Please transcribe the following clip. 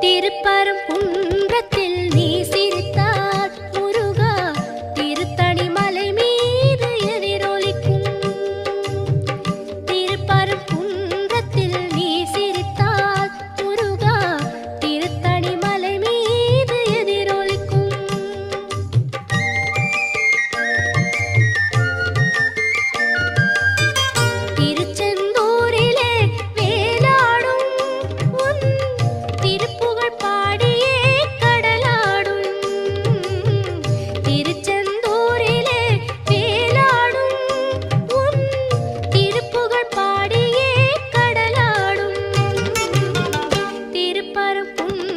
திருப்பரங்குன்றத்தில் நீ சிரித்தால் முருகா திருத்தணி மலை மீது எதிரொலிக்கும். திருப்பரங்குன்றத்தில் நீ சிரித்தால் முருகா திருத்தணி மலை மீது எதிரொலிக்கும். திருச்செந்தூரிலே வேலாடும் உன் திருப்புகழ் பாடியே கடலாடும். திருச்செந்தூரிலே வேலாடும் உன் திருப்புகழ் பாடியே கடலாடும். திருப்பரங்குன்றம்